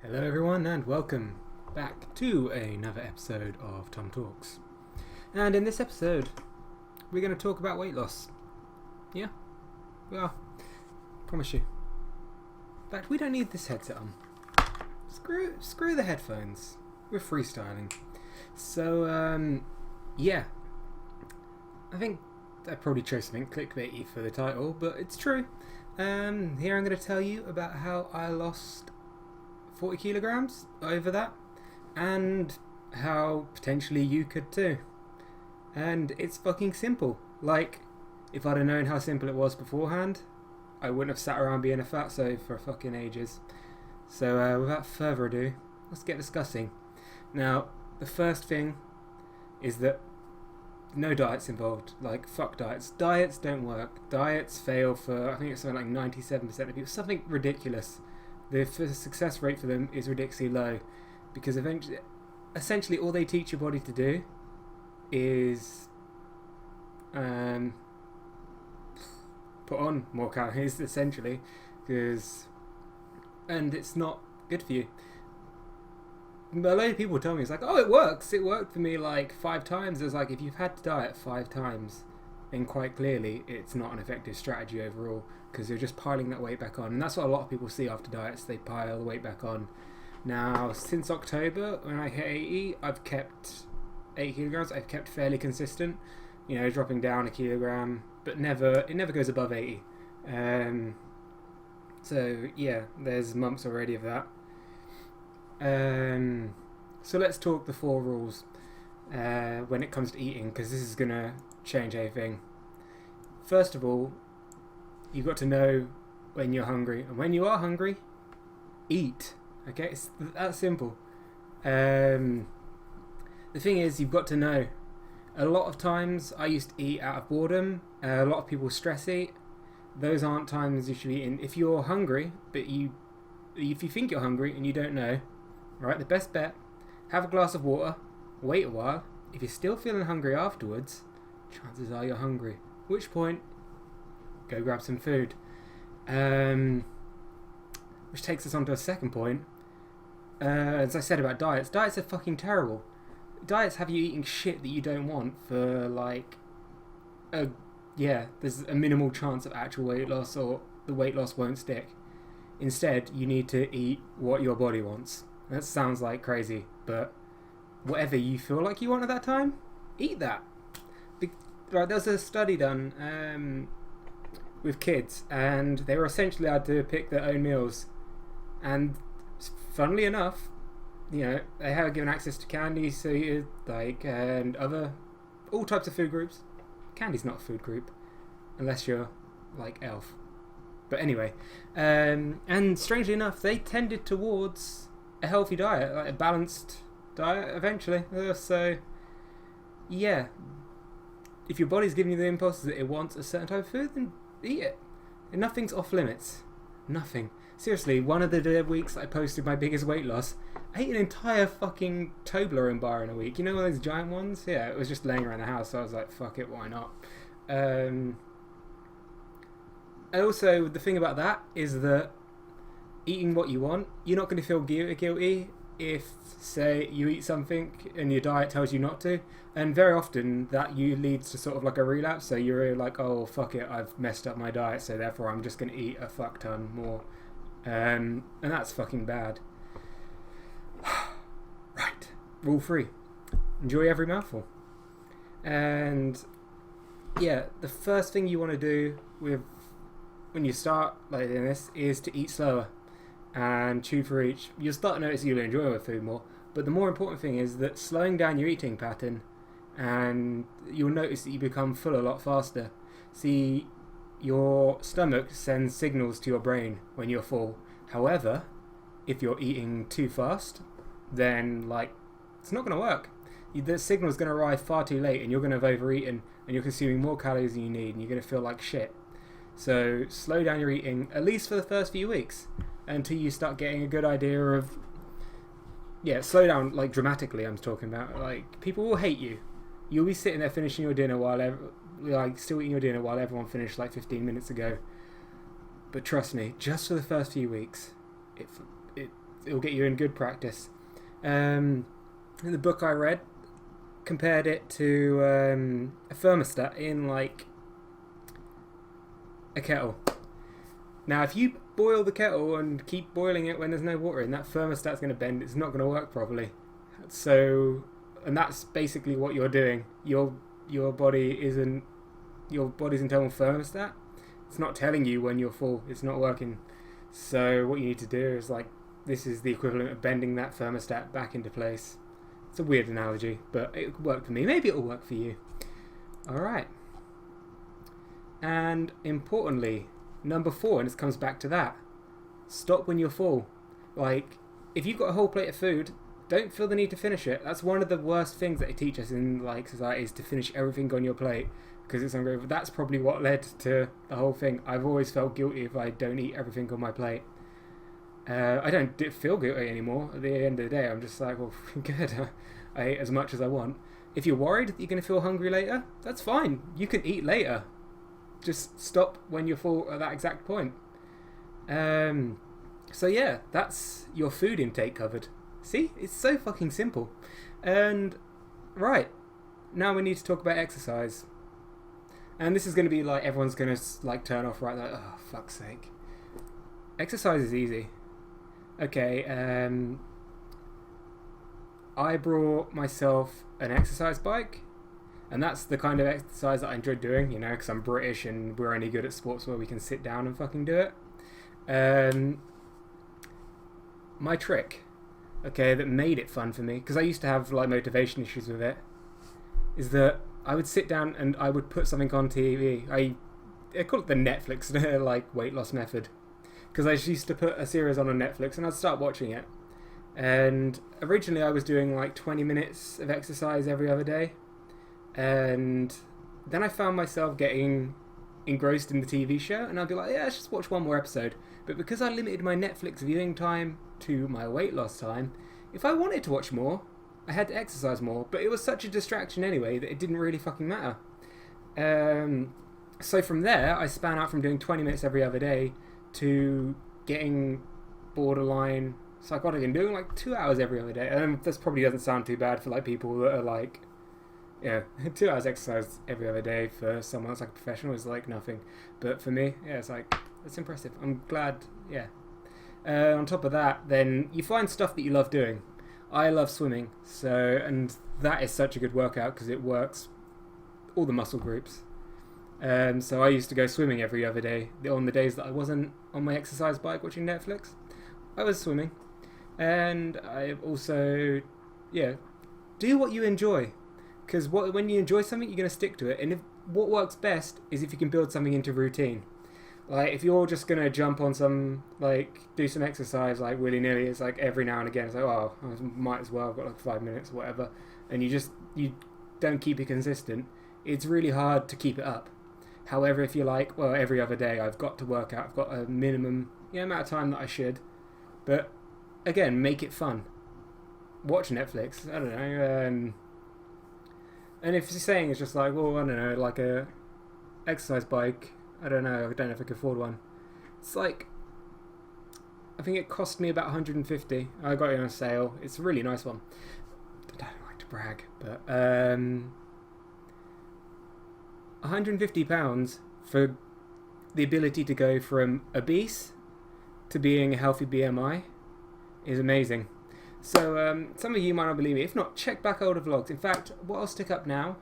Hello everyone and welcome back to another episode of TomTalks. And in this episode, we're going to talk about weight loss. Yeah, we are. Promise you. In fact, we don't need this headset on. Screw the headphones. We're freestyling. So, yeah. I think I probably chose something clickbaity for the title, but it's true. Here I'm going to tell you about how I lost 40 kilograms over that, and how potentially you could too. And it's fucking simple. Like, if I'd have known how simple it was beforehand, I wouldn't have sat around being a fatso for fucking ages. So without further ado, let's get discussing. Now, the first thing is that no diets involved. Like, fuck diets. Diets don't work. Diets fail for, I think it's something like 97% of people. Something ridiculous. The success rate for them is ridiculously low, because essentially all they teach your body to do is put on more calories, essentially, and it's not good for you. But a lot of people tell me, it's like, oh, it works. It worked for me like 5 times. It's like, if you've had to diet 5 times, then quite clearly it's not an effective strategy overall, because you're just piling that weight back on. And that's what a lot of people see after diets. They pile the weight back on. Now, since October, when I hit 80, I've kept 8 kilograms. I've kept fairly consistent, dropping down a kilogram, but it never goes above 80. So yeah, there's months already of that. So let's talk the 4 rules when it comes to eating, because this is going to change everything. First of all, you've got to know when you're hungry, and when you are hungry, eat. Okay, it's that simple. The thing is, you've got to know. A lot of times I used to eat out of boredom. A lot of people stress eat. Those aren't times you should be eating. If you're hungry, but if you think you're hungry and you don't know, right, the best bet, have a glass of water, wait a while. If you're still feeling hungry afterwards, chances are you're hungry. At which point, go grab some food. Which takes us on to a second point. As I said about diets are fucking terrible. Diets have you eating shit that you don't want for there's a minimal chance of actual weight loss, or the weight loss won't stick. Instead, you need to eat what your body wants. That sounds like crazy, but whatever you feel like you want at that time, eat that. Right, there was a study done with kids, and they were essentially had to pick their own meals. And funnily enough, they have given access to candy, and all types of food groups. Candy's not a food group, unless you're like Elf. But anyway, and strangely enough, they tended towards a healthy diet, like a balanced diet eventually. So, yeah, if your body's giving you the impulses that it wants a certain type of food, then eat it. And nothing's off limits. Nothing. Seriously, one of the weeks I posted my biggest weight loss, I ate an entire fucking Toblerone bar in a week. You know, one of those giant ones? Yeah, it was just laying around the house, so I was like, fuck it, why not? And also, the thing about that is that eating what you want, you're not going to feel guilty if, say, you eat something and your diet tells you not to. And very often that leads to sort of like a relapse. So you're like, oh, fuck it, I've messed up my diet, so therefore I'm just going to eat a fuck ton more. And that's fucking bad. Right. Rule 3. Enjoy every mouthful. And yeah, the first thing you want to do when you start like this is to eat slower and chew for each. You'll start to notice you'll enjoy your food more, but the more important thing is that slowing down your eating pattern, and you'll notice that you become full a lot faster. See, your stomach sends signals to your brain when you're full. However, if you're eating too fast, then it's not going to work. The signal's going to arrive far too late, and you're going to have overeaten, and you're consuming more calories than you need, and you're going to feel like shit. So slow down your eating, at least for the first few weeks, until you start getting a good idea of... Yeah, slow down, dramatically I'm talking about. People will hate you. You'll be sitting there finishing your dinner still eating your dinner while everyone finished 15 minutes ago. But trust me, just for the first few weeks, it'll get you in good practice. In the book I read, compared it to a thermostat in like a kettle. Now, if you boil the kettle and keep boiling it when there's no water in, that thermostat's going to bend. It's not going to work properly. So, and that's basically what you're doing. Your body's internal thermostat. It's not telling you when you're full. It's not working. So what you need to do is this is the equivalent of bending that thermostat back into place. It's a weird analogy, but it worked for me. Maybe it'll work for you. All right. And importantly, number 4, and this comes back to that. Stop when you're full. If you've got a whole plate of food, don't feel the need to finish it. That's one of the worst things that they teach us in society, is to finish everything on your plate because it's ungrateful. That's probably what led to the whole thing. I've always felt guilty if I don't eat everything on my plate. I don't feel guilty anymore. At the end of the day, I'm just like, well, good. I ate as much as I want. If you're worried that you're going to feel hungry later, that's fine. You can eat later. Just stop when you're full at that exact point. So yeah, that's your food intake covered. See? It's so fucking simple. And, right, now we need to talk about exercise. And this is going to be everyone's going to turn off right there. Oh, fuck's sake. Exercise is easy. Okay, I brought myself an exercise bike. And that's the kind of exercise that I enjoy doing, because I'm British and we're only good at sports where we can sit down and fucking do it. My trick, that made it fun for me, because I used to have motivation issues with it, is that I would sit down and I would put something on TV. I call it the Netflix weight loss method, because I used to put a series on Netflix and I'd start watching it. And originally I was doing 20 minutes of exercise every other day, and then I found myself getting engrossed in the TV show, and I'd be like, yeah, let's just watch one more episode. But because I limited my Netflix viewing time to my weight loss time, if I wanted to watch more, I had to exercise more. But it was such a distraction anyway that it didn't really fucking matter. So from there, I span out from doing 20 minutes every other day to getting borderline psychotic and doing 2 hours every other day. And this probably doesn't sound too bad for people that are 2 hours exercise every other day for someone that's a professional is nothing. But for me, yeah, it's impressive. I'm glad, yeah. On top of that, then you find stuff that you love doing. I love swimming, and that is such a good workout because it works all the muscle groups. So I used to go swimming every other day. On the days that I wasn't on my exercise bike watching Netflix, I was swimming. And I also, do what you enjoy. Because when you enjoy something, you're going to stick to it. And what works best is if you can build something into routine. If you're just going to jump on some, do some exercise, willy-nilly, it's every now and again, it's oh, I might as well, I've got 5 minutes or whatever. And you don't keep it consistent. It's really hard to keep it up. However, if you're every other day, I've got to work out, I've got a minimum amount of time that I should. But, again, make it fun. Watch Netflix, I don't know, and if you're saying it's just well, I don't know, a exercise bike, I don't know if I could afford one. It's I think it cost me about 150. I got it on sale. It's a really nice one. I don't like to brag, but £150 for the ability to go from obese to being a healthy BMI is amazing. So some of you might not believe me. If not, check back older vlogs. In fact, what I'll stick up now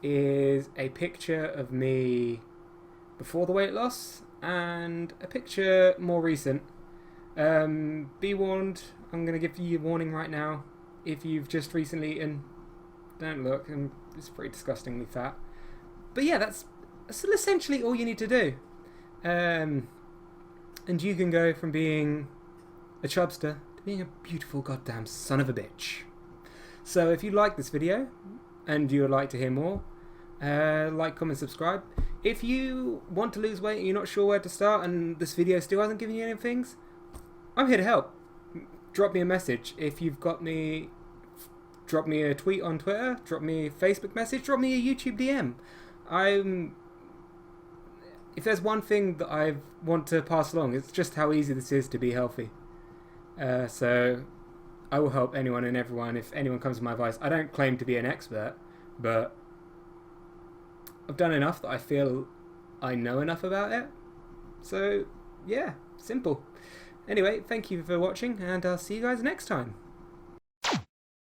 is a picture of me before the weight loss and a picture more recent. Be warned, I'm going to give you a warning right now. If you've just recently eaten, don't look. It's pretty disgustingly fat. But yeah, that's essentially all you need to do. And you can go from being a chubster to being a beautiful goddamn son of a bitch. So if you like this video and you would like to hear more, like, comment, subscribe. If you want to lose weight and you're not sure where to start and this video still hasn't given you any things, I'm here to help. Drop me a message. If you've got me, drop me a tweet on Twitter, drop me a Facebook message, drop me a YouTube DM. If there's one thing that I want to pass along, it's just how easy this is to be healthy. So I will help anyone and everyone if anyone comes to my advice. I don't claim to be an expert, but I've done enough that I feel I know enough about it. So, yeah, simple. Anyway, thank you for watching, and I'll see you guys next time.